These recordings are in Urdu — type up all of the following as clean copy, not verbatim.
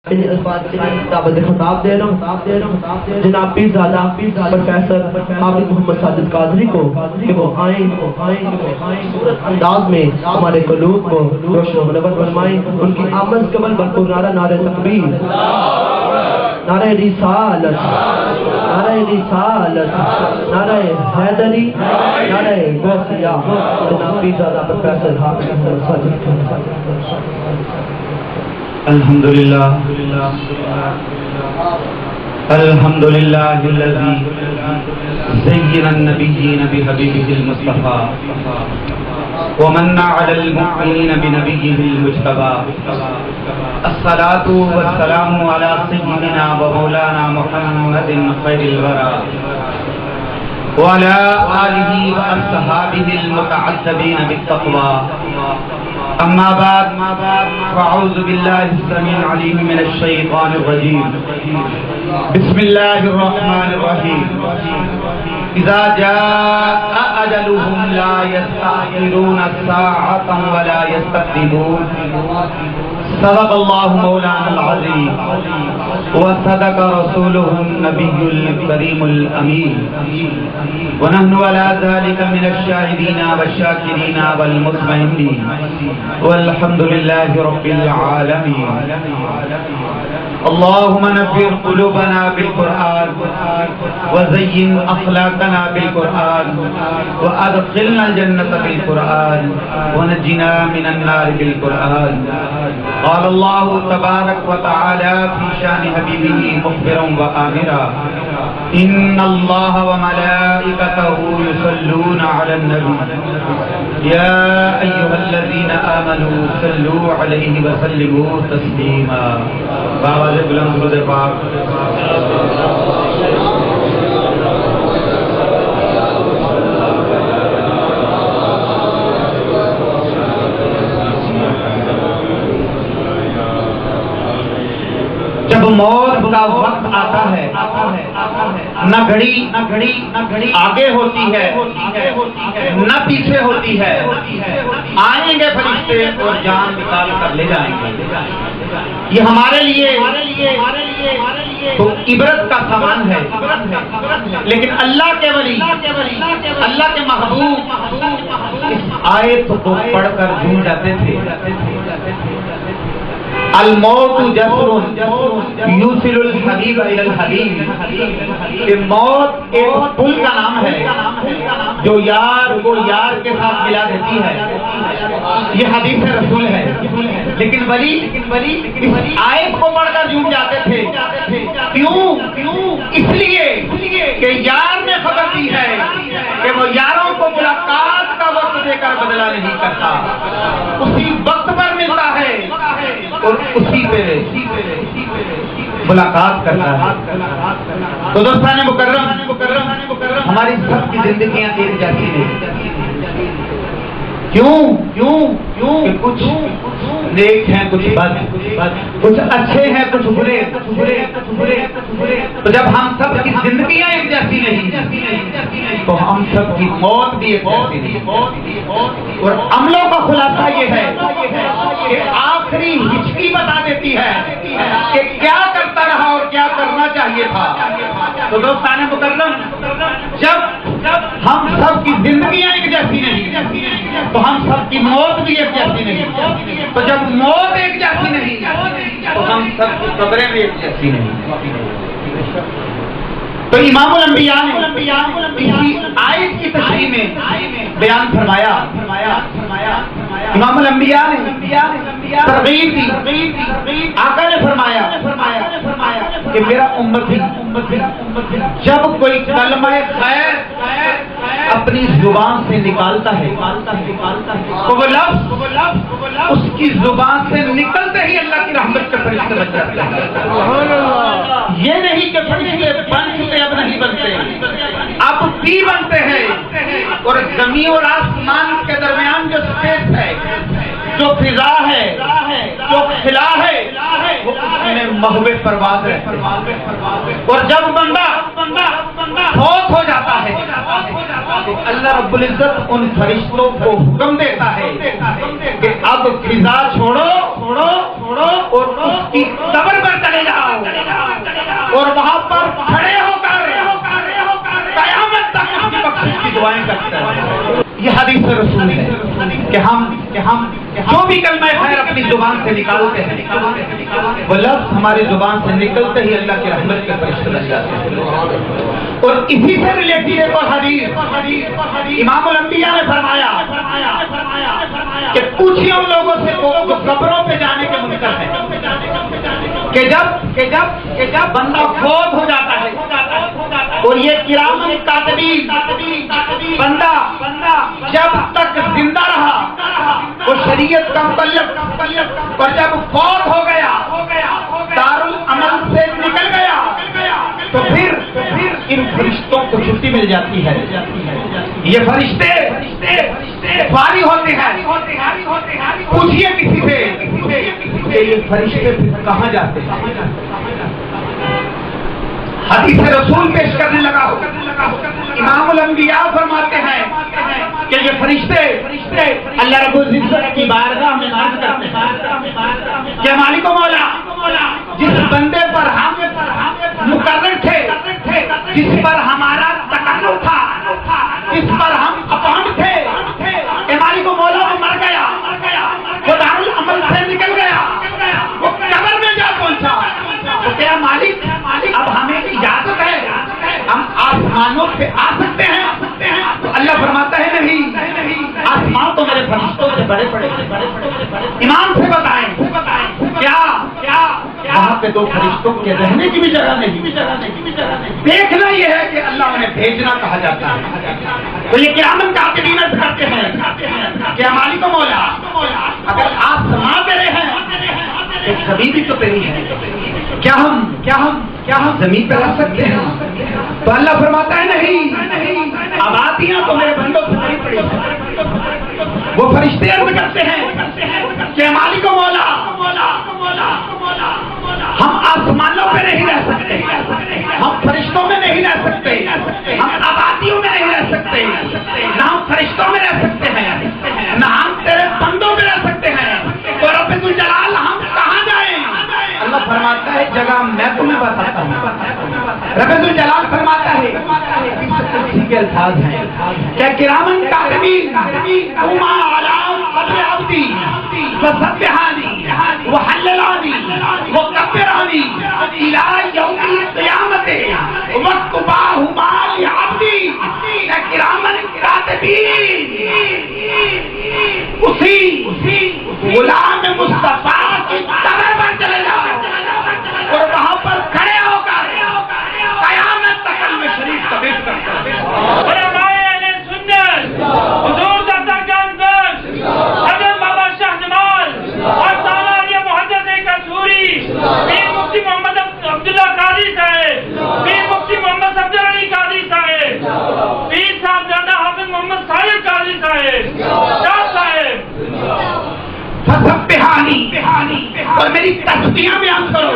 ان الفاظ سے دعوت خطاب دے رہا ہوں جناب پیرزادہ پروفیسر حافظ محمد ساجد قادری کو کہ وہ آئیں صورت انداز میں ہمارے قلوب کو روشن و منور فرمائیں. ان کی آمد قبل بھرپور نعرہ نعرہ تکبیر، نعرہ رسالت، نعرہ رسالت، نعرہ حیدری، نعرہ غوثیہ. جناب پیرزادہ پروفیسر حافظ محمد ساجد قادری. الحمدللہ الحمدللہ الذی زین النبیین بحبیبہ المصطفیٰ ومن علی المؤمنین بنبیہ المجتبی. الصلاۃ والسلام علی سیدنا و مولانا محمد خیر الورى وعلى آلہ واصحابہ المتعذبین بالتقوی. اما بعد فاعوذ باللہ السمیع العلیم من الشیطان الرجیم. بسم اللہ الرحمن الرحیم. اذا جاء اجلهم لا يستأخرون ساعة ولا يستقدمون. صدق اللہ مولانا العظیم وصدق رسوله النبی الکریم الامین. ونحن على ذلك من الشاهدين والشاكرين والمطمئنين والحمد لله رب العالمين. اللهم نفر قلوبنا بالقرآن وزين أخلاقنا بالقرآن وأدخلنا الجنة بالقرآن ونجنا من النار بالقرآن. قال الله تبارك وتعالى في شان حبيبه مخبرا وآمرا إن الله وملائكته يصلون على النبي يا أيها الذين آمنوا صلوا عليه وسلموا تسليما. بابا سے بلند درود پاک. جب موت کا وقت آتا ہے نہ گھڑی آگے ہوتی ہے نہ پیچھے ہوتی ہے. آئیں گے فرشتے اور جان نکال کر لے جائیں گے. یہ ہمارے لیے تو عبرت کا سامان ہے، لیکن اللہ کے ولی، اللہ کے محبوب اس آیت کو پڑھ کر جھوم جاتے تھے. الموت جسر یوصل الحبیب الی الحبیب. یہ موت ایک پل کا نام ہے جو یار کو یار کے ساتھ ملا دیتی ہے. یہ حدیث رسول ہے. لیکن ولی اس آیت کو پڑھ کر جھوم جاتے تھے. کیوں؟ اس لیے کہ یار نے خبر دی ہے کہ وہ یاروں کو ملاقات کا وقت دے کر بدلا نہیں کرتا، اسی وقت پر ملتا ہے اور اسی پہ ملاقات کرتا ہے. تو دوستان مکرم، ہماری سب کی زندگیاں ایک جیسی نہیں. کیوں کہ کچھ نیک ہیں، کچھ بد، کچھ اچھے ہیں، کچھ برے. تو جب ہم سب کی زندگیاں ایک جیسی نہیں تو ہم سب کی موت بھی ایک جیسی نہیں. اور عملوں کا خلاصہ یہ ہے کہ آخری ہچکی بتا دیتی ہے کہ کیا کرتا رہا اور کیا کرنا چاہیے تھا. تو دوستان مکرم، جب ہم سب کی زندگیاں ایک جیسی نہیں تو ہم سب کی موت بھی ایک جیسی نہیں. تو جب موت ایک جیسی نہیں تو ہم سب کی قبریں بھی ایک جیسی نہیں. تو امام الانبیاء نے اسی آیت کی تشریح میں بیان فرمایا. امام الانبیاء نے ترغیب دی. آقا نے فرمایا کہ میرا امتی جب کوئی کلمہ خیر اپنی زبان سے نکالتا ہے تو وہ لفظ اس کی زبان سے نکلتے ہی اللہ کی رحمت کے فرشتے بن جاتے ہیں. یہ نہیں کہ فرشتے بن چکے اب نہیں بنتے، اب بھی بنتے ہیں. اور زمین اور آسمان کے درمیان جو اسپیس ہے، جو فضا ہے، جو خلا ہے، وہ اس میں محو پرواز رہتے ہیں. اور جب بندہ فوت ہو جاتا ہے تو اللہ رب العزت ان فرشتوں کو حکم دیتا ہے کہ اب فضا چھوڑو اور اس کی قبر پر دعائیں کرتا ہے. یہ حدیث رسول ہے کہ ہم جو بھی کلمہ خیر اپنی زبان سے نکالتے ہیں وہ لفظ ہماری زبان سے نکلتے ہی اللہ کی رحمت کے فرشتے بن جاتے ہیں. اور اسی سے ریلیٹڈ ایک اور حدیث امام الانبیاء نے فرمایا کہ پوچھیے ان لوگوں سے جو قبروں پہ جانے کے منکر ہیں کہ جب بندہ فوت ہو جاتا ہے اور یہ کرام کاتبین بندہ جب تک زندہ رہا وہ شریعت کا مبلغ اور جب فوت ہو گیا دارالعمل سے نکل گیا تو پھر ان فرشتوں کو چھٹی مل جاتی ہے. یہ فرشتے فارغ ہوتے ہیں. پوچھئے کسی سے کہ یہ فرشتے پھر کہاں جاتے ہیں. حدیث رسول پیش کرنے لگا. امام الانبیاء فرماتے ہیں کہ یہ فرشتے اللہ رب العزت کی بارگاہ میں عرض کرتے ہیں کہ مالک و مولا جس بندے پر ہم مقرر تھے جس پر ہمارا تکلف تھا جس پر ہم اپائنٹ تھے کہ مالک و مولا وہ مر گیا وہ دارالعمل سے نکل گیا وہ قبر میں جا پہنچا تو کیا مالک اب ہمیں اجازت ہے ہم آسمانوں پہ آ سکتے ہیں. تو اللہ فرماتا ہے نہیں آسمان تو میرے فرشتوں سے بڑے بڑے. امام سے بتائیں کیا وہاں پہ دو فرشتوں کے رہنے کی بھی جگہ نہیں. دیکھنا یہ ہے کہ اللہ انہیں بھیجنا کہا جاتا ہے. تو یہ کرامن کاتبین عرض کرتے ہیں کہ مالک و مولا اگر آسمان تیرے ہیں تو زمین بھی تو تیری ہے. کیا ہم زمین پہ رہ سکتے ہیں؟ تو اللہ فرماتا ہے نہیں آبادیاں تو میرے بندوں سے نہیں پڑی. وہ فرشتے عرض کرتے ہیں کہ مالک و مولا ہم آسمانوں پہ نہیں رہ سکتے ہم فرشتوں میں نہیں رہ سکتے ہم آبادیوں میں نہیں رہ سکتے نہ ہم فرشتوں میں رہ سکتے ہیں نہ ہم تیرے بندوں میں رہ سکتے ہیں. تو رب الجلال ہم کہاں جائیں؟ اللہ فرماتا ہے جگہ میں تمہیں بتاتا ہوں. رب الجلال فرماتا ہے اسی کے الفاظ ہیں کہ کرامن کاتبین وما علام قدر عبدی فسبحانی وحللانی وکبرانی الى یوم القیامت وقباہما لعبدی. کرامن کاتبین اسی غلام مصطفیٰ کی طرح پر چلے جاؤ اور وہاں پر کھڑے ہو کر قیامت تک میں شریف تبیب کرتا ہے. علماء اہل سنت حضور داتا جان بخش حضرت بابا شاہ جمال اور سالانیہ محدث قصوری پیر مفتی محمد عبداللہ قادری صاحب پیر مفتی محمد افضل علی قادری صاحب پیر صاحب زادہ حافظ محمد صالح قادری صاحب شاہ صاحب فسبحانی اور میری تسبیحیں بیان کرو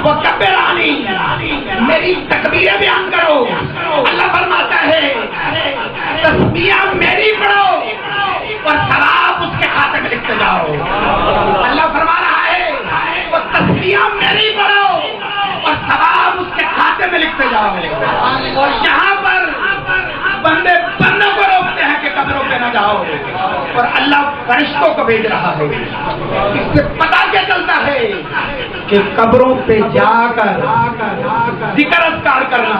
وکبرانی میری تکبیریں بیان کرو. اللہ فرماتا ہے تسبیحیں میری پڑھو اور ثواب اس کے کھاتے میں لکھتے جاؤ. اللہ فرما رہا ہے وہ تسبیحیں میری پڑھو اور ثواب اس کے کھاتے میں لکھتے جاؤ. اور یہاں پر بندے بندوں کو روکتے ہیں کہ قبروں پہ نہ جاؤ اور اللہ فرشتوں کو بھیج رہا ہے. اس سے پتہ کیا چلتا ہے کہ قبروں پہ جا کر ذکر اذکار کرنا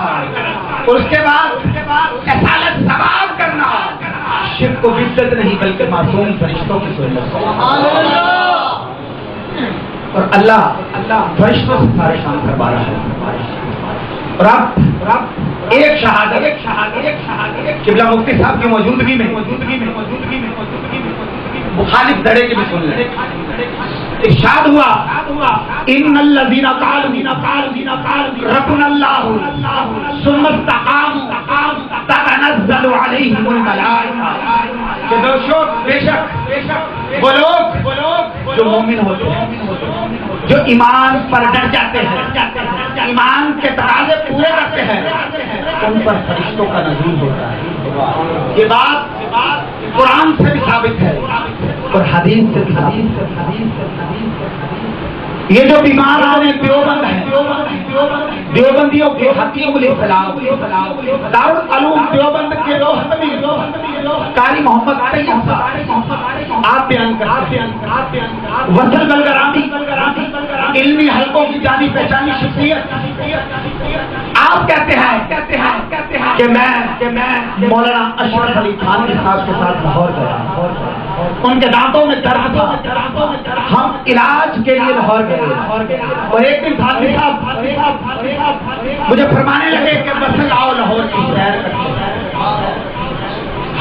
اور اس کے بعد احسان ثواب کرنا شرک کو بدعت نہیں بلکہ معصوم فرشتوں کی سنت. اور اللہ فرشتوں سے سارے کام کروا رہا ہے. اور اب ایک شہادت قبلہ مفتی صاحب کی موجودگی میں مخالف دھڑے کی بھی سن لیں. ارشاد ہوا ان الذین قالوا ربنا اللہ ثم استقاموا تتنزل علیہم الملائکہ. کہ بے شک وہ لوگ جو مومن ہوتے ہیں جو ایمان پر ڈر جاتے ہیں ایمان کے تقاضے پورے کرتے ہیں ان پر فرشتوں کا نزول ہوتا ہے. یہ بات قرآن سے بھی ثابت ہے اور حدیث سے بھی ثابت ہے. یہ جو بیمار آنے دیوبندیوں دیوبندیوں کے حکیم الاسلام دارالعلوم دیوبند کے روحانی قاری محمد طیب صاحب آپ بیان کرتے ہیں وصل بلگرامی علمی حلقوں کی جانی پہچانی شخصیت آپ کہتے ہیں کہ میں مولانا اشرف علی تھانوی صاحب کے ساتھ لاہور گیا، ان کے دانتوں میں درد تھا، ہم علاج کے لیے لاہور گئے اور ایک دن تھانوی صاحب مجھے فرمانے لگے کہ بس آؤ لاہور کی سیر کرتے،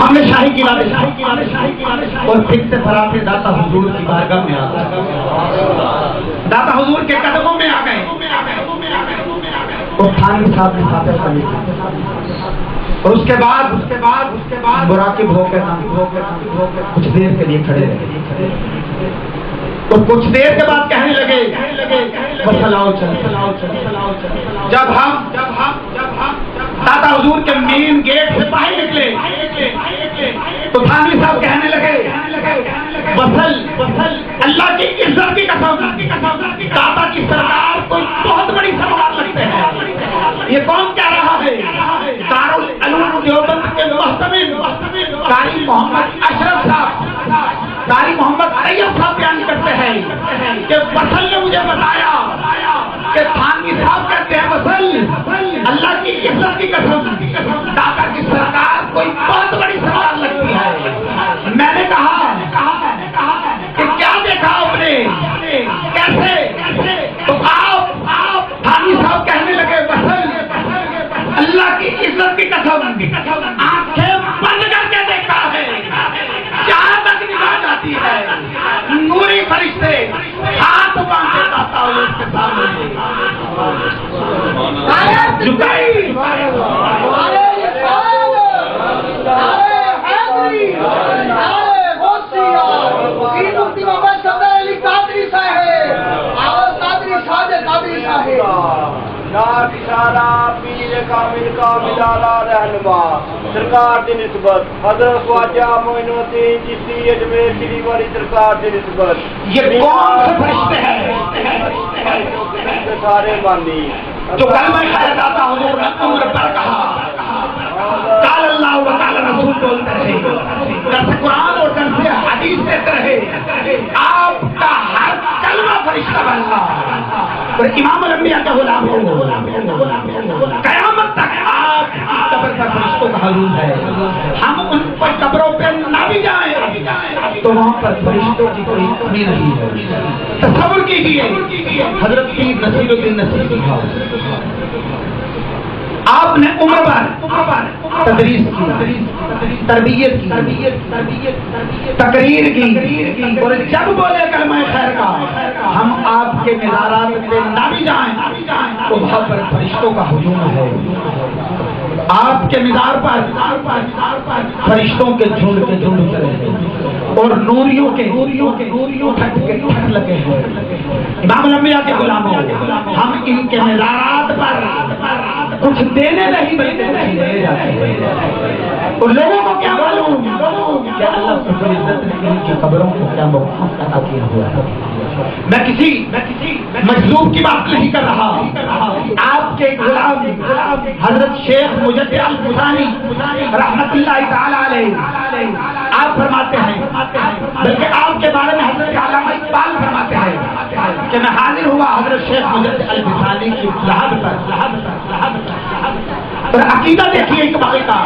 ہم نے شاہی قلعہ اور پھر سے فراتے داتا حضور کی بارگاہ میں آ گئے، داتا حضور کے قدموں میں آ گئے اور تھانوی صاحب نے فاتح پڑھی اور اس کے بعد مراقب ہو کے کچھ دیر کے لیے کھڑے رہے اور کچھ دیر کے بعد کہنے لگے بس لاؤ چل۔ جب ہم داتا حضور کے مین گیٹ سے باہر نکلے تو تھانوی صاحب کہنے لگے وصل اللہ کی عزت کی قسم داتا کی سرکار کوئی بہت بڑی سرکار لگتے ہیں، یہ کون کہہ رہا ہے؟ دارالعلوم دیوبند کے محتمل قاری محمد اشرف صاحب، قاری محمد طیب صاحب بیان کرتے ہیں کہ وصل نے مجھے بتایا کہ تھانوی صاحب کہتے ہیں وصل اللہ کی عزت کی قسم داتا کی سرکار کوئی بہت بڑی سرکار لگتی ہے۔ میں نے کہا کہ کیا دیکھا آپ نے، کیسے؟ تو آپ تھانوی صاحب کہنے لگے وصل اللہ کی عزت کی قسم آنکھیں بند کر کے دیکھا ہے، جہاں تک نگاہ جاتی ہے نوری فرشتے ہاتھ باندھے داتا حضور کے سامنے جھکائی پیر کامل کا ملالا رہنما سرکار کی نسبت حضرت خواجہ معین الدین چشتی اجمیر شری والی سرکار کی نسبت یہ کون سے فرشتے ہیں سارے مانی جو کلمہ خیر داتا حضور نے عمر پر کہا، قال اللہ و قال رسول بولتے رہے، درس قرآن اور درس حدیث دیتے رہے، آپ کا ہر کلمہ فرشتہ بننا اور امام الانبیاء کا غلام ہو، قیامت تک آپ کی قبر پر فرشتوں کا حضور ہے، ہم ان پر قبروں پہ نہ بھی جائیں تو وہاں پر فرشتوں کی کوئی کمی نہیں ہے۔ تصور کیجیے حضرت پیر نصیر الدین نصیری آپ نے عمر پر تدریس کی، تربیت کی، تقریر کی اور جب بولے کلمہ خیر کا ہم آپ کے مزارات پہ نہ بھی جائیں تو وہاں پر فرشتوں کا ہجوم ہے، آپ کے مزار پر فرشتوں کے جھنڈ چلے اور نوریوں کے ٹھٹ لگے ہیں۔ امام الانبیاء کے غلاموں ہم ان کے مزارات پر کچھ دینے نہیں بلکہ کچھ لے جاتے ہیں اور لوگوں کو کیا معلوم کہ اللہ رب العزت نے ان کی قبروں کو کیا مقام عطا کیا ہوا ہے۔ میں کسی مجذوب کی بات نہیں کر رہا، آپ کے غلام حضرت شیخ مجدد الفسانی رحمت اللہ تعالی علیہ آپ فرماتے ہیں، بلکہ آپ کے بارے میں حضرت علامہ اقبال فرماتے ہیں کہ میں حاضر ہوا حضرت شیخ مجدد الفسانی کی لحد پر اور عقیدہ دیکھیے اقبال کا،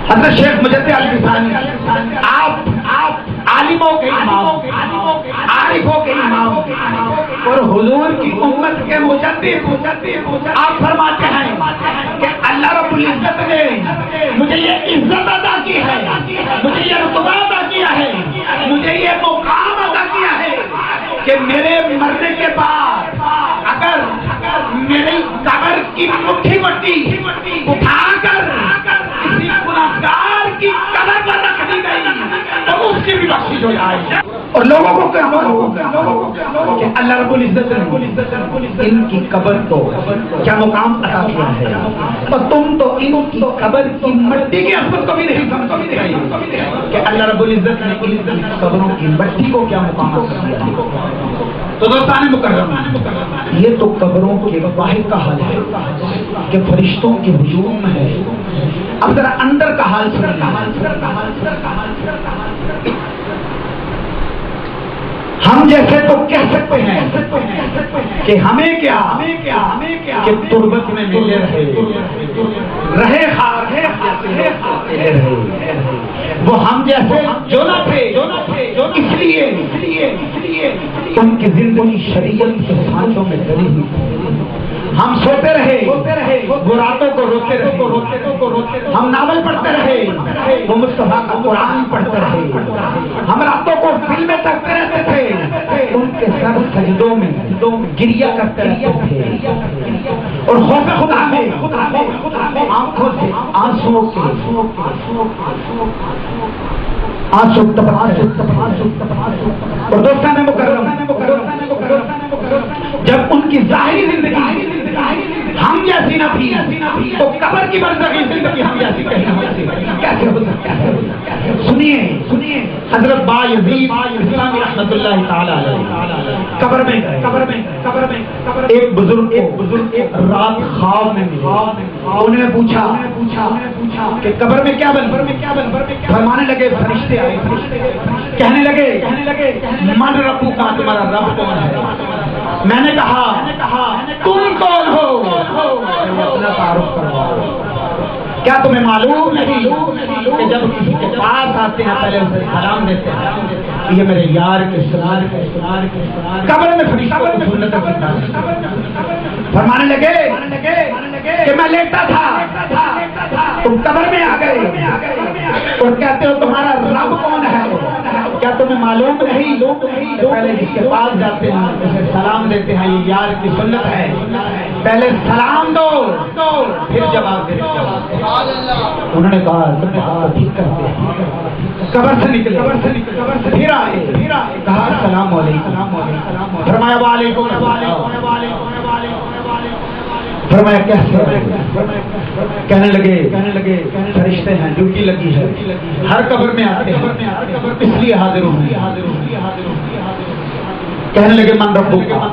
حضرت شیخ مجدد الفسانی آپ عالموں کے امام، عارفوں کے امام اور حضور کی امت کے مجدد، آپ فرماتے ہیں کہ اللہ رب العزت نے مجھے یہ عزت عطا کی ہے، مجھے یہ رتبہ عطا کیا ہے، مجھے یہ مقام عطا کیا ہے کہ میرے مرنے کے بعد اگر میری قبر کی مٹھی مٹی اٹھا کر کسی گنہگار کی قبر پر رکھ دی گئی تو اس کی بھی بخشش ہو جائے اور لوگوں کو کیا کہ اللہ رب العزت نے ان کی قبر کو کیا مقام عطا کیا ہے، تو تم تو ان کی قبر کی مٹی کی عظمت کو بھی نہیں سمجھتے کہ اللہ رب العزت نے ان کی قبروں کی مٹی کو کیا مقام عطا کیا ہے۔ تو دوستان مکرم، یہ تو قبروں کے باہر کا حال ہے کہ فرشتوں کے ہجوم میں ہے. اب ذرا اندر کا حال سنیے. ہم جیسے تو کہہ سکتے ہیں کہ ہمیں کیا کہ تربت میں ملے رہے خار وہ ہم جیسے جو نہ تھے اس لیے ان کی زندگی شریعت کے سانچوں میں ڈری ہوئی. ہم سوتے رہے وہ راتوں کو روتے رہے. ہم ناول پڑھتے رہے وہ مصطفیٰ کا قرآن پڑھتے رہے. ہم راتوں کو فلمیں دیکھتے رہتے تھے، ان کے سر سجدوں میں گریہ کرتے رہتے تھے. اور خوف خدا میں آنکھوں سے آنسو اور دوستان مکرم، جب ان کی ظاہری زندگی ہم جیسی نہ تھی تو قبر کی برزخی زندگی ہم جیسی کیسے ہو سکتا ہے؟ سنیے حضرت بایزید بستامی رحمت اللہ تعالی علیہ قبر میں ایک بزرگ رات خواب میں انہوں نے پوچھا کہ قبر میں کیا بن. فرمانے لگے فرشتے آئے، کہنے لگے من ربو کا، تمہارا رب کون ہے؟ میں نے کہا تم کون ہو؟ اپنا تعارف کرواؤ. کیا تمہیں معلوم نہیں کہ جب کسی کے پاس آتے ہیں پہلے اسے سلام دیتے ہیں، یہ میرے یار کے سرار قبر میں فرشتوں کو سنت فرمانے لگے کہ میں لیٹا تھا، تم قبر میں آ گئے اور کہتے ہو تمہارا رب کون ہے؟ کیا تمہیں معلوم نہیں پہلے جس کے پاس جاتے ہیں اسے سلام دیتے ہیں، یہ یار کی سنت ہے. پہلے سلام دو پھر جواب دے. انہوں نے کہا ٹھیک کرتے ہیں. قبر سے نکلے پھر آئے، کہا السلام علیکم. فرمایا وعلیکم السلام. فرمایا کیسے؟ کہنے لگے فرشتے ہیں، ڈیوٹی لگی ہے، ہر قبر میں آتے ہیں اس لیے حاضر ہوں. کہنے لگے من ربو کا،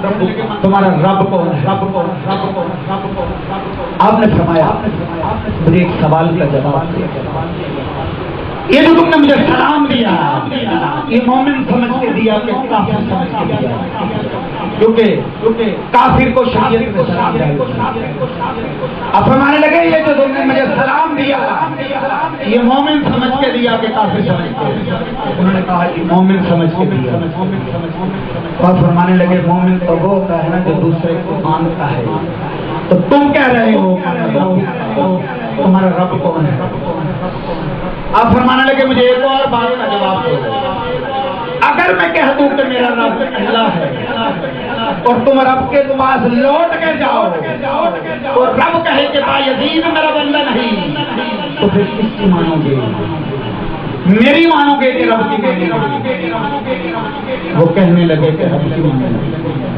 تمہارا رب کون ہے؟ آپ نے فرمایا مجھے ایک سوال کا جواب دیا. یہ جو تم نے مجھے سلام دیا یہ مومن سمجھ کے دیا کہ کافر سمجھ کے دیا؟ کیونکہ کافر کو شریعت میں سلام دیا. اب فرمانے لگے یہ جو تم نے مجھے سلام دیا یہ مومن سمجھ کے دیا کہ کافر سمجھ کے؟ انہوں نے کہا کہ مومن سمجھ کے دیا. اور فرمانے لگے مومن تو وہ ہوتا ہے نا جو دوسرے کو مانتا ہے. تو تم کہہ رہے ہو تمہارا رب کون ہے؟ آپ فرمانے لگے مجھے ایک اور بات کا جواب دو. اگر میں کہہ دوں کہ میرا رب اللہ ہے اور تم رب کے پاس لوٹ کے جاؤ اور رب کہے کہ بایزید میرا بندہ نہیں، تو پھر کس کی مانو گے؟ میری مانو گے کہ رب کی میری؟ وہ کہنے لگے کہ رب کی مانو گے.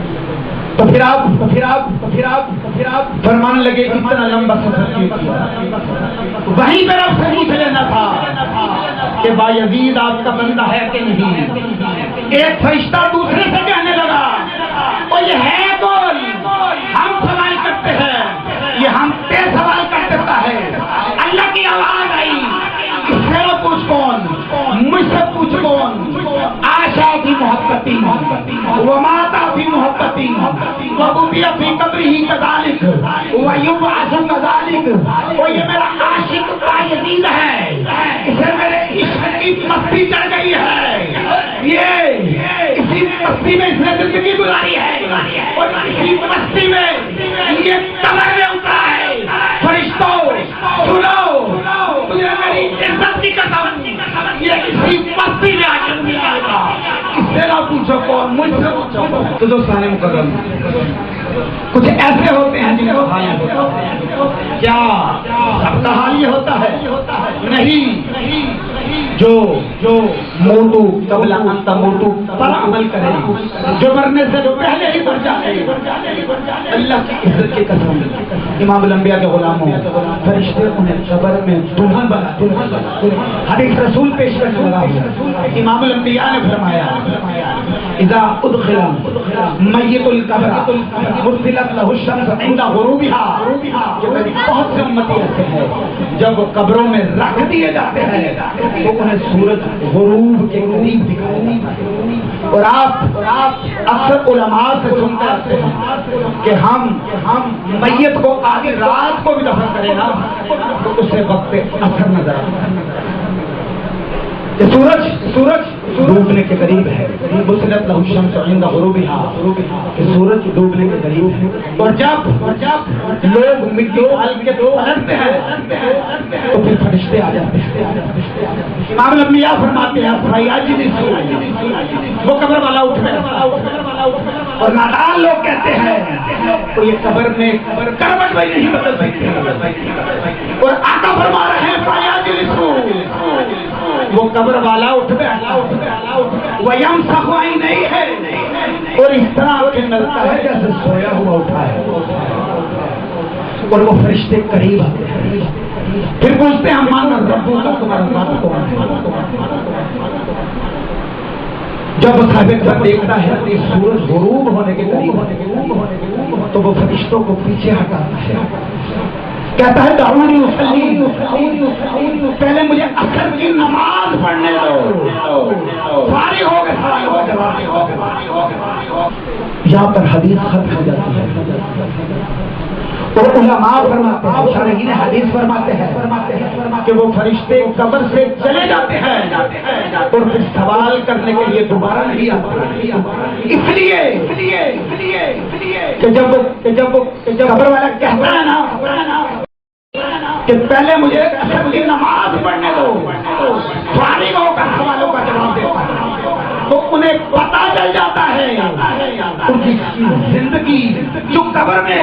تو پھر آپ فرمانے لگے اتنا لمبا سفر کیوں کیا؟ وہیں پہ رب سے پوچھ لینا تھا کہ بایزید آپ کا بندہ ہے کہ نہیں. ایک فرشتہ دوسرے سے کہنے لگا وہ یہ ہے کون؟ ہم سوال کرتے ہیں، یہ ہم پہ سوال کر دیتا ہے. اللہ کی آواز آئی، اس سے وہ پوچھ کون؟ مجھ سے پوچھ کون؟ آشا بھی محبتی وہ ماتا بھی محبتی وبوبیا بھی قبری ہی کذالک ویبعث کذالک. وہ یہ میرا عاشق بایزید ہے، اسے میرے عشق کی مستی چڑھ گئی ہے، یہ اسی مستی میں اس نے زندگی گزاری ہے اور اسی مستی میں یہ قبر میں اترا ہے. فرشتوں سنو، تجھے میری عزت کی قسم یہ اسی مستی میں آ کے ملے گا. اس سے نہ پوچھو کون، مجھ سے پوچھو. تو دوستان مکرم کچھ ایسے ہوتے ہیں جن کا حال ہوتا ہے. کیا سب کا حال یہ ہوتا ہے؟ نہیں. جو موتو قبل ان تموتو پر عمل کرے، جو مرنے سے پہلے ہی مر جائے، اللہ کی عزت کی قسم، امام الانبیاء کے غلاموں فرشتے انہیں قبر میں دلہن بناتے ہیں۔ حدیث رسول پیش کرنے لگا ہوا، امام الانبیاء نے فرمایا اذا ادخل میت القبر مرسلت له الشمس عند غروبها، کہ میری بہت سے امتی ایسے ہیں جب قبروں میں رکھ دیے جاتے ہیں تو انہیں سورج غروب کے قریب دکھائی، اور آپ اکثر علماء سے سنتے رہتے ہیں کہ ہم میت کو آگے رات کو بھی دفن کریں نا تو اسے وقت اثر نظر آتا ہے کہ سورج ڈوبنے کے قریب ہے، مسلط لہو الشمس عند غروبها، کہ سورج ڈوبنے کے قریب ہے، اور جب لوگ مٹی ڈال کے پلٹتے ہیں تو پھر فرشتے آ جاتے ہیں۔ امام الانبیاء فرماتے ہیں وہ قبر والا اٹھ گیا، اور نادان لوگ کہتے ہیں تو یہ قبر میں کروٹ بھی نہیں بدل سکتے، اور آقا فرما رہے ہیں وہ قبر والا اٹھ گیا، وہ یم صفائی نہیں ہے، اور اس طرح کے ملتا ہے جیسے سویا ہوا اٹھا ہے، اور وہ فرشتے قریب آتے ہیں، پھر پوچھتے ہیں ہمارا ربو کا تمہارا رب کون ہے؟ جب صاحب دیکھتا ہے کہ سورج غروب ہونے کے قریب تو وہ فرشتوں کو پیچھے ہٹاتا ہے، کہتا ہے دعونی اصلی، پہلے مجھے اثر کی نماز پڑھنے دو، فارغ ہو گئے، یہاں پر حدیث ختم ہو جاتی ہے، اور علماء فرماتے ہیں، شارحین حدیث فرماتے ہیں کہ وہ فرشتے قبر سے چلے جاتے ہیں اور پھر سوال کرنے کے لیے دوبارہ نہیں آتے، اس لیے کہ جب قبر والا کہتا ہے نا کہ پہلے مجھے اثر کی نماز پڑھنے دو، فارغ ہو کر سوالوں کا جواب دیتا تو انہیں پتا چل جاتا ہے ان کی زندگی جو قبر میں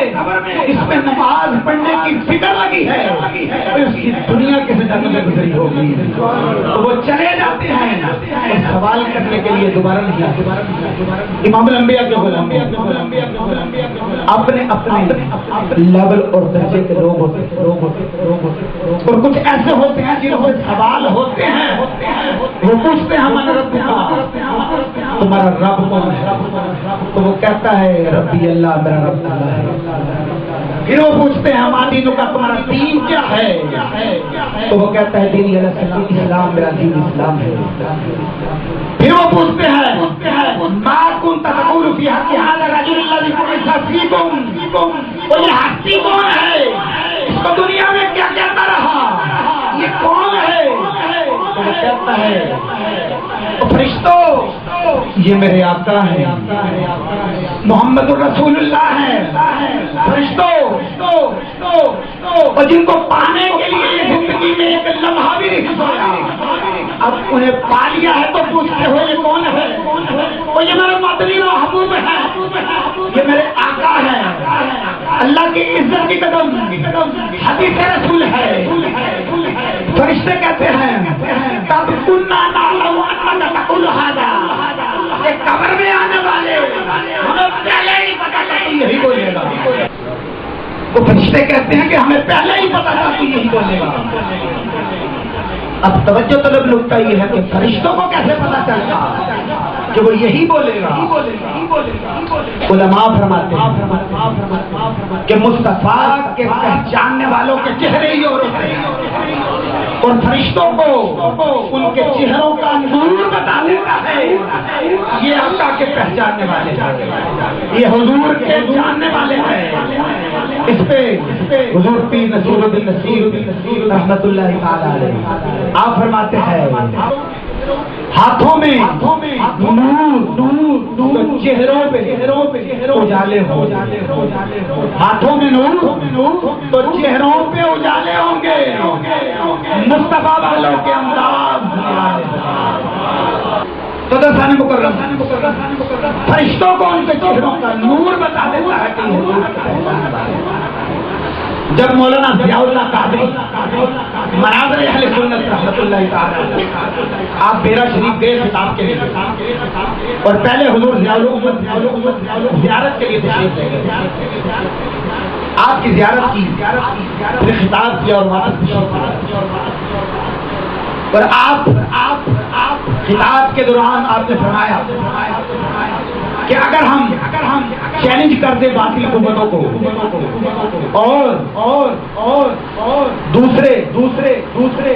اس میں نماز پڑھنے کی فکر لگی ہے اس کی دنیا کس جنگ میں گزری ہوگی، تو وہ چلے جاتے ہیں اور سوال کرنے کے لیے دوبارہ نہیں آتے۔ امام الانبیاء کے غلام اپنے لیول اور درجے کے لوگ ہوتے ہیں، اور کچھ ایسے ہوتے ہیں جنہوں سے سوال ہوتے ہیں، وہ پوچھتے ہیں ہمارا رب تمہارا رب کون ہے؟ تو وہ کہتا ہے ربی اللہ، میرا رب اللہ ہے۔ پھر وہ پوچھتے ہیں ہمارا دینوں کا تمہارا دین کیا ہے؟ تو وہ کہتا ہے دین اسلام، میرا دین اسلام ہے۔ پھر وہ پوچھتے ہیں ما كنت تقول في حق هذا الرجل الذي بعث فيكم، اور یہ ہستی کون ہے؟ اس کو دنیا میں کیا کہتا رہا؟ یہ کون ہے؟ تو وہ کہتا ہے فرشتوں یہ میرے آقا ہیں، محمد الرسول اللہ ہیں، فرشتوں اور جن کو پانے کے لیے زندگی میں ایک لمحہ بھی نہیں سویا، اب انہیں پا لیا ہے تو پوچھتے ہوئے یہ کون ہے؟ اور یہ میرا مدنی محبوب ہے، یہ میرے آقا ہیں، اللہ کی عزت کی قدم حدیث رسول ہے۔ فرشتے کہتے ہیں تب کننا نعلم انک تقول ھذا، یہ قبر میں آنے والے ہمیں پہلے ہی پتا تھا تو یہی بولے گا۔ وہ فرشتے کہتے ہیں کہ ہمیں پہلے ہی پتا تھا تو یہی بولے گا۔ اب توجہ طلب نکتہ یہ ہے کہ فرشتوں کو کیسے پتا چلتا کہ وہ یہی بولے گا؟ علماء فرماتے ہیں کہ مصطفیٰ کے پہچاننے والوں کے چہرے ہی اور ہوتے ہیں، اور فرشتوں کو ان کے چہروں کا نور بتا دیتا ہے یہ آقا کے پہچاننے والے ہیں، یہ حضور کے جاننے والے ہیں۔ اس پہ حضور پیر نصیر الدین نصیر رحمت اللہ تعالی علیہ آپ فرماتے ہیں ہاتھوں میں نور تو چہروں پہ اجالے ہو، ہاتھوں میں نور تو چہروں پہ اجالے ہوں گے، مصطفیٰ والوں کے انداز صدر مکرم فرشتوں کو ان کے چہروں کا نور بتا دیتا ہے کہ جب مولانا ضیاء اللہ قادری مناظر اہل سنت رحمۃ اللہ تعالی آپ بیرا شریف گئے خطاب کے لیے اور پہلے حضور ضیاء اللہ زیارت کے لیے تشریف لے گئے، آپ کی زیارت کی، پھر خطاب کیا اور واپس تشریف لے اور آپ خطاب کے دوران آپ نے فرمایا کہ اگر ہم چیلنج کر دیں باطل حکومتوں کو اور دوسرے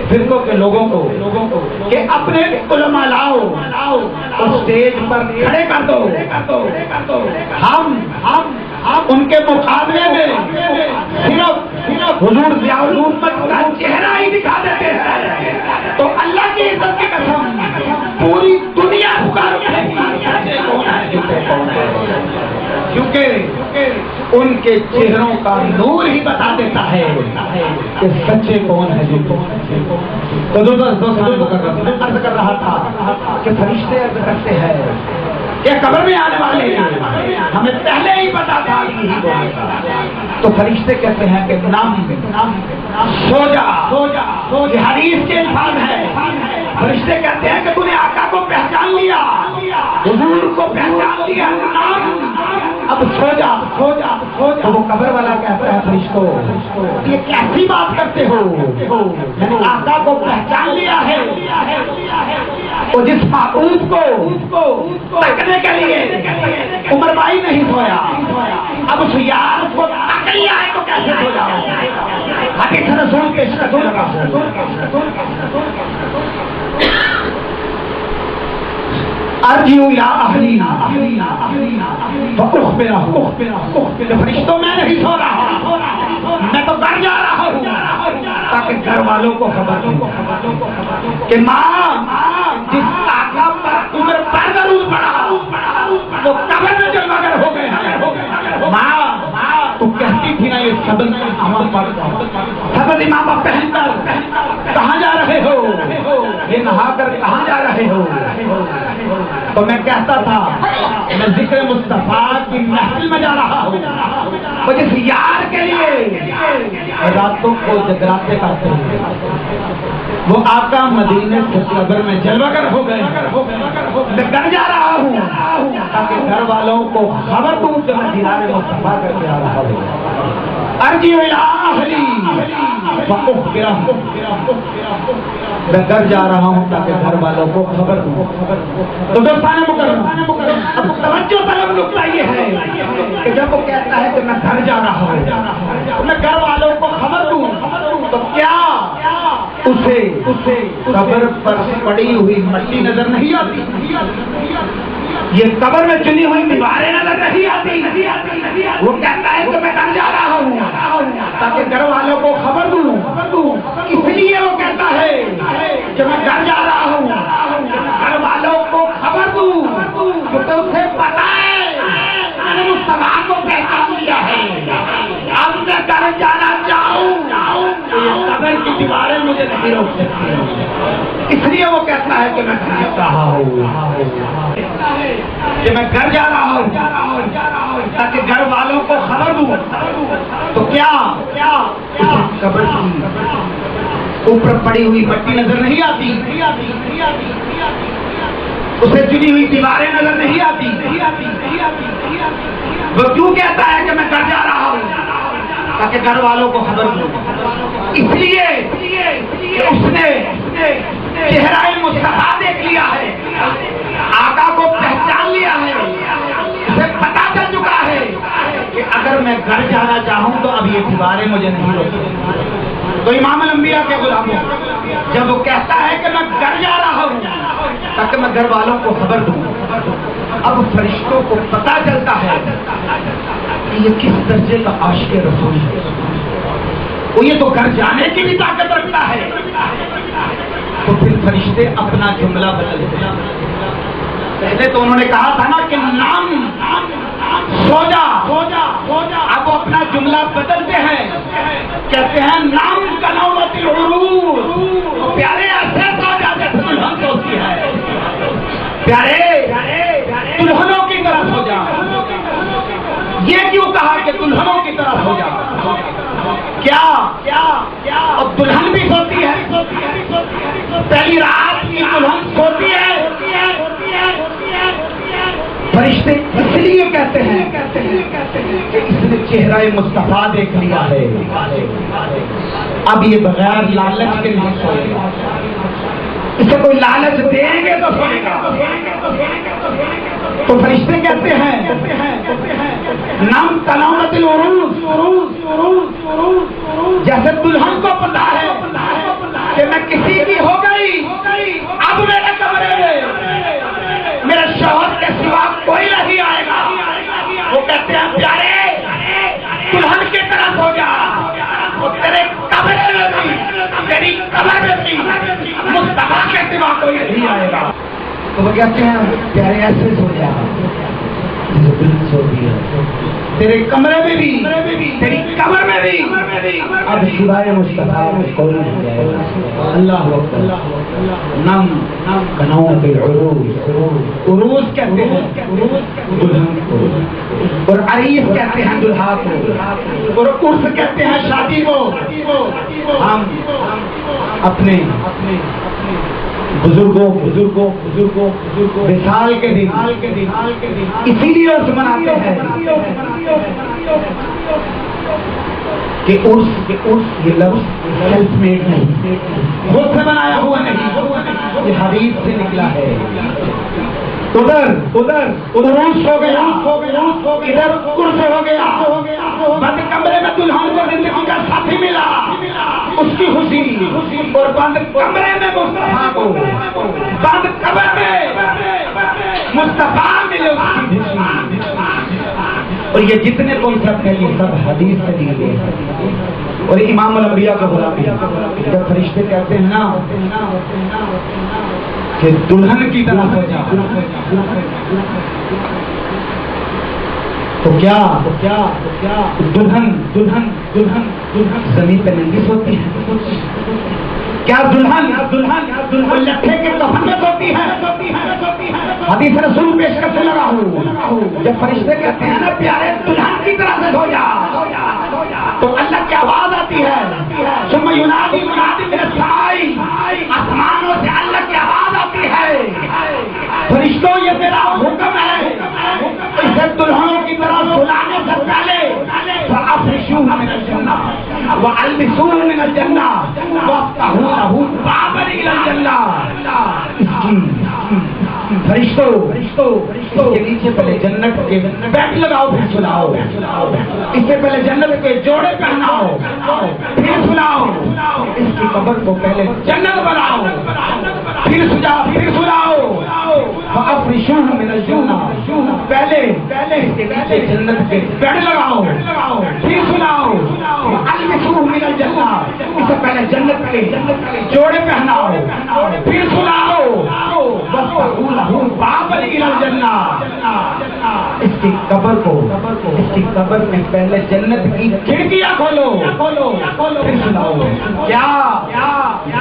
فرقوں کے لوگوں کو کہ اپنے علماء لاؤ اور اسٹیج پر کھڑے کر دو، ہم ان کے مقابلے میں صرف حضور ضیاء الامت کا چہرہ ہی دکھا دیتے ہیں تو اللہ کی عزت کی قسم پوری دنیا پکار اٹھے گی کیونکہ ان کے چہروں کا نور ہی بتا دیتا ہے کہ سچے کون ہے جو تو عرض کر رہا تھا کہ فرشتے عرض کرتے ہیں یہ قبر میں آنے والے ہیں، ہمیں پہلے ہی پتا تھا تو فرشتے کہتے ہیں کہ نام سو جا، یہ حدیث کے الفاظ ہے، فرشتے کہتے ہیں کہ تو نے آقا کو پہچان لیا، حضور کو پہچان لیا، نام اب سو جا۔ تو وہ قبر والا کہتا ہے فرشتوں یہ کیسی بات کرتے ہو، میں نے آقا کو پہچان لیا ہے اور جس محبوب کو تکنے کے لیے عمر بھائی نہیں سویا، اب اس یار کو تک لیا ہے تو کیسے سو جاؤ؟ حدیث رسول کے رسول کا ارجعوا الی اہلی فرشتوں میں نہیں سو رہا، میں تو گھر جا رہا ہوں تاکہ گھر والوں کو خبر دوں کہ ماں جس آقا پر عمر پر ضرور پڑا وہ قبر میں جلوگر ہو گئے ہیں۔ ماں تو کہتی تھی نا یہ سبز امام پر پہن کر کہاں جا رہے ہو، یہ نہا کر کہاں جا رہے ہو؟ تو میں کہتا تھا میں ذکر مصطفیٰ کی محفل میں جا رہا ہوں اور جس یار کے لیے راتوں کو جگراتے کرتے ہیں وہ آقا مدینے سے قبر میں جلوگر ہو گئے، میں گھر جا رہا ہوں تاکہ گھر والوں کو خبر دوں کہ میں دیدار مصطفیٰ کر کے آ رہا ہوں۔ ارجعوا الی اہلی فاخبرہم، میں گھر جا رہا ہوں تاکہ گھر والوں کو خبر دوں۔ تو دوستان مکرم اب توجہ طلب نقطہ یہ ہے کہ جب وہ کہتا ہے کہ میں گھر جا رہا ہوں میں گھر والوں کو خبر دوں تو کیا اسے قبر پر پڑی ہوئی مٹی نظر نہیں آتی؟ یہ قبر میں چنی ہوئی دیواریں نظر نہیں آتی؟ وہ کہتا ہے کہ میں گھر جا رہا ہوں تاکہ گھر والوں کو خبر دوں، اس لیے وہ کہتا ہے کہ میں گھر جا رہا ہوں گھر والوں کو خبر دوں کیونکہ اسے پتا ہے میں نے مصطفیٰ کو پہچان لیا ہے، اب میں گھر جانا چاہوں تو یہ قبر کی دیواریں مجھے نہیں روک سکتی، اس لیے وہ کہتا ہے کہ میں گھر جا رہا ہوں کہ میں گھر جا رہا ہوں تاکہ گھر والوں کو خبر دوں تو کیا قبر کی اوپر پڑی ہوئی مٹی نظر نہیں آتی؟ اسے چنی ہوئی دیواریں نظر نہیں آتی؟ وہ کیوں کہتا ہے کہ میں گھر جا رہا ہوں تاکہ گھر والوں کو خبر دوں؟ اس لیے کہ اس نے چہرہ مصطفیٰ دیکھ لیا ہے، آقا کو پہچان لیا ہے، اسے پتا چل چکا ہے کہ اگر میں گھر جانا چاہوں تو اب یہ دیواریں مجھے نہیں روکیں۔ تو امام الانبیاء کے غلاموں جب وہ کہتا ہے کہ میں گھر جا رہا ہوں تاکہ میں گھر والوں کو خبر دوں، اب فرشتوں کو پتا چلتا ہے کہ یہ کس درجے کا عاشق رسول ہے، وہ یہ تو گھر جانے کی بھی طاقت رکھتا ہے۔ تو پھر فرشتے اپنا جملہ بدلتے ہیں، پہلے تو انہوں نے کہا تھا نا کہ نام سو جا، اب وہ اپنا جملہ بدلتے ہیں، کہتے ہیں نام کا نوبت العروس، پیارے ایسے سو جا جیسے دلہن سوتی ہے، پیارے دلہنوں کی طرح سو جا۔ یہ کیوں کہا کہ دلہنوں کی طرح سو جا؟ کیا اب دلہن بھی سوتی ہے، پہلی رات کی دلہن سوتی ہے، فرشتے اس لیے کہتے ہیں کہ اس نے چہرہ مصطفیٰ دیکھ لیا ہے، اب یہ بغیر لالچ کے نہیں سوئے گا، اسے کوئی لالچ دیں گے تو سوئے گا۔ تو فرشتے کہتے ہیں نام تناوت العروس، جیسے دلہن کو پتا ہے کہ میں کسی کی ہو گئی، اب میرے کمرے میں میرے شوہر کے سوا کوئی نہیں آئے گا، وہ کہتے ہیں پیارے دلہن کی طرف ہو جا، وہ تیرے کمرے میں بھی تیری قبر میں بھی مصطفیٰ کے سوا کوئی نہیں آئے گا۔ تو وہ کہتے ہیں پیارے ایسے سو جا جیسے دلہن سوتی ہے، تیرے کمرے میں بھی تیری قبر میں بھی اب سوائے مصطفیٰ کوئی نہیں جائے گا۔ اللہ اکبر۔ نم کنوت العروس، عروس کہتے ہیں دلہن کو، اور عریس کہتے ہیں دلہا کو، اور عرس کہتے ہیں شادی کو۔ ہم اپنے بزرگوں وصال کے دن اسی لیے عرس مناتے ہیں کہ عرس یہ لفظ سیلف میڈ نہیں، خود سے بنایا ہوا نہیں، یہ حدیث سے نکلا ہے۔ ادھر عروس ہو گیا، ادھر عرس ہو گیا، بند کمرے میں دلہن کو زندگی کا ساتھی ملا، اس کی خوشی، اور بند کمرے میں مصطفیٰ کو، بند قبر میں مصطفیٰ ملے اس کی خوشی۔ اور یہ جتنے کنسپٹ ہیں یہ سب حدیث سے دیے گئے ہیں، اور امام الانبیاء کا غلامی جب فرشتے کہتے ہیں نا کہ دلہن کی طرف ہو جا، تو کیا دلہن زمین پہ ننگی سوتی ہے؟ کیا دلہن لٹھے کے کفن میں سوتی ہے؟ حدیث رسول پیش کرتے لگا ہوں، جب فرشتے کہتے ہیں نا پیارے دلہن کی طرح سے سو جا، تو اللہ کی آواز آتی ہے، ثم ینادی منادی من السماء، آسمانوں سے اللہ کی آواز آتی ہے، فرشتوں یہ میرا حکم ہے، اسے دلہنوں کی طرح سلانے سے پہلے فَأَفْرِشُوهُ مِنَ الْجَنَّةِ وَأَلْبِسُوهُ مِنَ الْجَنَّةِ وَافْتَحُوا لَهُ بَابًا إِلَى الْجَنَّةِ۔ فرشتوں کے نیچے پہلے جنت کے بیٹ لگاؤ پھر سلاؤ، اس سے پہلے جنت کے جوڑے پہناؤ پھر سلاؤ، اس کی قبر کو پہلے جنت بناؤ پھر سلاؤ۔ فَأَفْرِشُوهُ مِنَ الْجَنَّةِ، پہلے اس کے نیچے جنت کے بیٹ لگاؤ پھر سلاؤ۔ وَأَلْبِسُوهُ مِنَ الْجَنَّةِ، اس سے پہلے جنت کے جوڑے پہناؤ پھر سلاؤ۔ وَافْتَحُوا لَهُ بَابًا إِلَى الْجَنَّةِ، اس کی قبر میں پہلے جنت کی کھڑکیاں کھولو پھر سلاؤ۔ کیا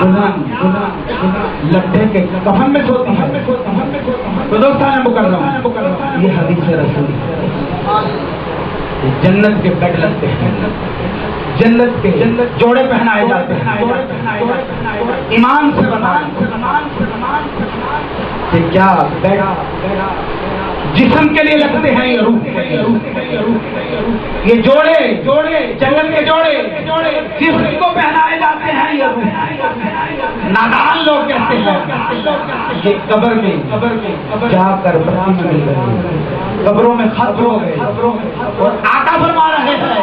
دلہن لٹھے کے کفن میں سوتی ہے؟ تو دوستان مکرم، یہ حدیث رسول، جنت کے بیڈ لگتے ہیں، جنت کے جوڑے پہنائے جاتے ہیں، ایمان سے بتائیں کہ کیا بیڈ جسم کے لیے لگتے ہیں یا روح کے لیے؟ یہ جوڑے جنت کے جوڑے جسم کو پہنائے جاتے ہیں یا روح؟ نادان لوگ کہتے ہیں یہ قبر میں جا کر بتی مل گئی، قبروں میں ختم ہو گئے، اور آقا فرما رہے ہیں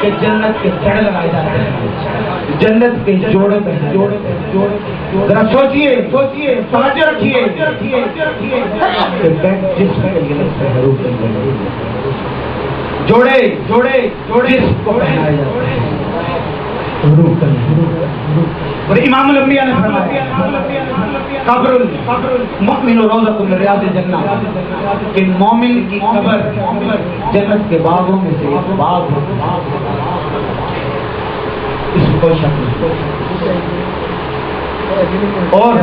کہ جنت کے جڑے لگائے جاتے ہیں، جنت کے جوڑے ذرا سوچئے توجہ رکھیے، جوڑے جسم کو پہنائے جاتے ہیں۔ اور امام الانبیاء نے فرمایا قبر المؤمن روضۃ من ریاض الجنہ، کہ مومن کی قبر جنت کے باغوں میں سے ایک باغ ہے، اس کو شک نہیں۔ اور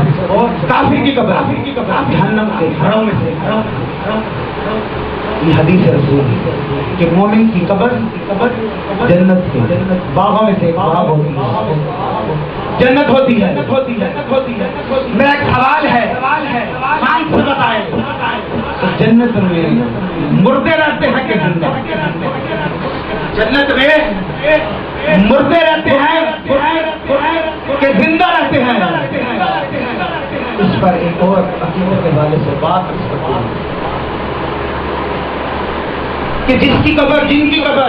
کافر کی قبر جہنم کے گھروں میں سے یہ حدیث رسول کہ مومن کی قبر جنت کی باغوں میں سے ایک باغ ہوتی ہے، جنت ہوتی ہے۔ میرا ایک سوال ہے، سائنس سے بتائے جنت میں مردے رہتے ہیں کہ زندہ؟ جنت میں مردے رہتے ہیں کہ زندہ رہتے ہیں؟ اس پر ایک اور عقیدے کے حوالے سے بات کہ جس کی قبر، جن کی قبر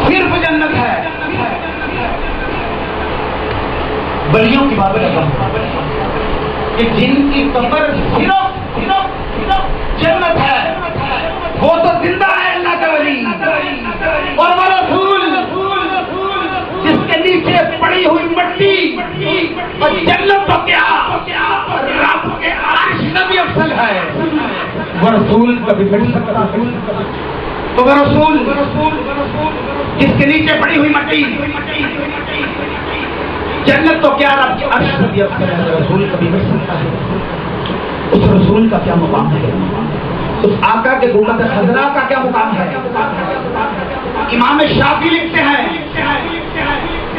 صرف جنت ہے، بلیوں کی بات کرتا ہوں کہ جن کی قبر صرف جنت ہے، وہ تو زندہ ہے اللہ کا ولی اور وہ رسول جس کے نیچے پڑی ہوئی مٹی اور جنت تو کیا رب کے عرش سے بھی افضل ہے، وہ رسول کبھی مٹ سکتا ہے؟ تو وہ رسول جس کے نیچے پڑی ہوئی مٹی جنت تو کیا رب کے عرش سے بھی افضل ہے، رسول کبھی مٹ سکتا ہے؟ اس رسول کا کیا مقام ہے؟ اس آقا کے گنبد خضرا کا کیا مقام ہے؟ امام شافعی لکھتے ہیں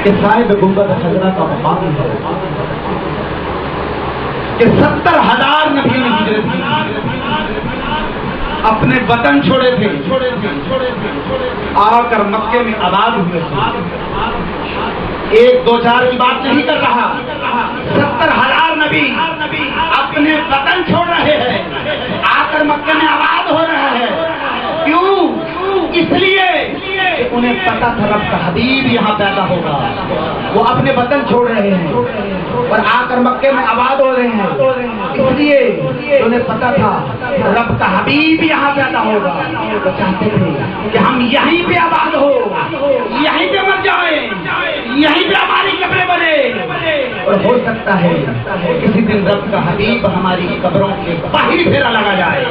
کہ صاحب گنبد خضرا کا مقام ہے کہ 70,000 نبیوں نے ہجرت کی، اپنے وطن چھوڑے تھے، آ کر مکے میں آباد ہوئے تھے۔ ایک دو چار کی بات نہیں کر رہا، 70,000 نبی اپنے وطن چھوڑ رہے ہیں، آ کر مکے میں آباد ہو رہے ہیں۔ کیوں؟ اس لیے کہ انہیں پتا تھا رب کا حبیب یہاں پیدا ہوگا، وہ اپنے وطن چھوڑ رہے ہیں اور آ کر مکے میں آباد ہو رہے ہیں، اس لیے انہیں پتا تھا رب کا حبیب یہاں پیدا ہوگا۔ وہ چاہتے تھے کہ ہم یہیں پہ آباد ہو، یہیں پہ مر جائیں، یہیں پہ ہماری قبریں بنے، اور ہو سکتا ہے کسی دن رب کا حبیب ہماری قبروں کے باہر پھیرا لگا جائے۔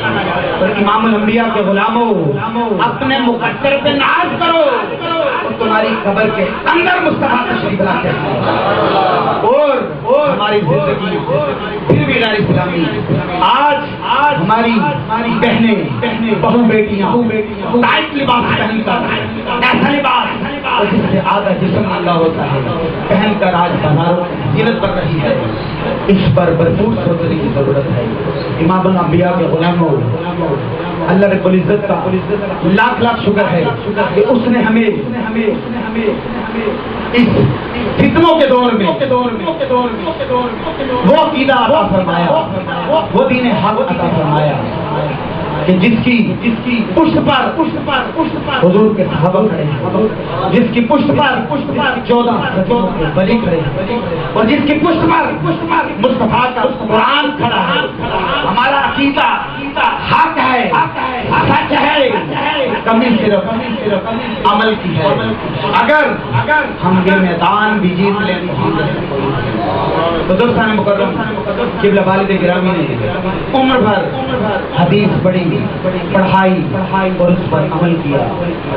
اور امام الانبیاء کے غلاموں، اپنے مقدر پہ ناز کرو، اور تمہاری قبر کے اندر مصطفیٰ تشریف لاتے ہیں، اور ہماری زندگی پھر بھی غیر اسلامی۔ آج ہماری بہنیں، بہو بیٹیاں ٹائٹ لباس پہن کر، ایسا لباس جس سے آدھا جسم اللہ ہوتا ہے، پہن کر آج بازاروں میں زینت بڑھ رہی ہے۔ اس پر بھرپور سوچنے کی ضرورت ہے۔ امام الانبیاء کے غلاموں، اللہ رب العزت کا لاکھ لاکھ شکر ہے کہ اس نے ہمیں اس فتنوں کے دور میں وہ عقیدہ عطا فرمایا، وہ دین حق عطا فرمایا کہ جس کی پشت پر حضور کے صحابہ کھڑے ہیں، جس کی پشت پر 14 ولی کھڑے ہیں، اور جس کی پشت پر مصطفیٰ کا قرآن کھڑا ہے۔ ہمارا عقیدہ حق ہے، سچ ہے، کمی صرف عمل کی ہے۔ اگر ہم یہ میدان بھی جیت لیں تو دوستان مکرم قبلہ والد گرامی نے عمر بھر حدیث پڑھی، پڑھائی اور اس پر عمل کیا،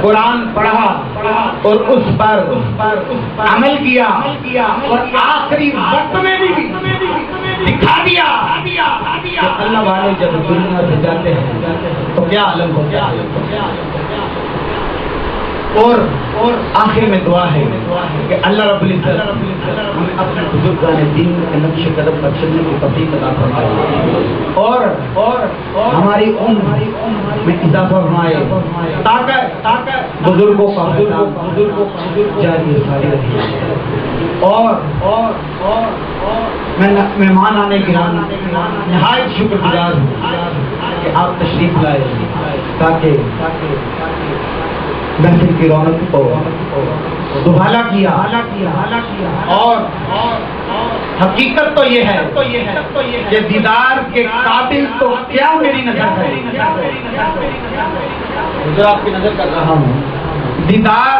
قرآن پڑھا اور اس پر عمل کیا، اور آخری وقت میں بھی دکھا دیا کہ اللہ والے جب دنیا سے جاتے ہیں تو کیا عالم ہوتا ہے۔ اور آخر میں دعا ہے کہ اللہ رب العزت ہمیں اپنے بزرگان دین کے نقش قدم پر چلنے کی توفیق عطا فرمائے، اور ہماری عمر میں اضافہ فرمائے، تاکہ بزرگوں کا خطاب جاری ساری رہے۔ اور میں مہمان آنے کے نہایت شکر گزار ہوں کہ آپ تشریف لائے تاکہ محفل کی رونق کو دوبالا کیا۔ اور حقیقت تو یہ ہے کہ دیدار کے قابل تو کیا میری نظر ہے، جو آپ کی نظر کر رہا ہوں، دیدار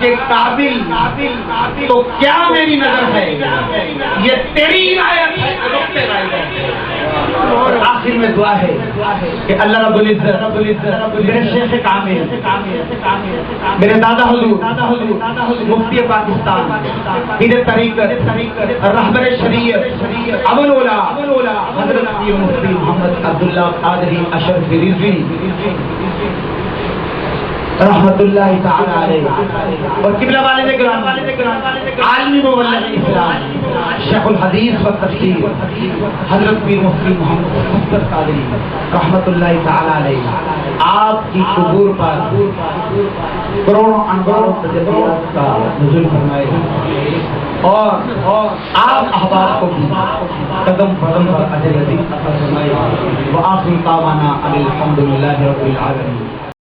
کے قابل تو کیا میری نظر ہے، یہ تیری عنایت ہے۔ اور آخر میں دعا ہے کہ اللہ رب العزت میرے شیخ کامل میرے دادا حضور مفتی پاکستان پیر طریقت رہبر شریعت ابو الاولیاء حضرت پیر مفتی محمد عبداللہ قادری اشرف رضوی رحمت اللہ تعالی علیہ اور قبلہ والد کرام عالمی مبلغ اسلام شیخ الحدیث و تفسیر حضرت پیر مفتی محمد مصطفی قادری رحمت اللہ تعالی علیہ آپ کی قبور پر کروڑوں انواروں تجلیات کا نزول فرمائے اور آپ احباب کو بھی قدم قدم پر اجر عظیم عطا فرمائے وآخر دعوانا الحمدللہ رب العالمین.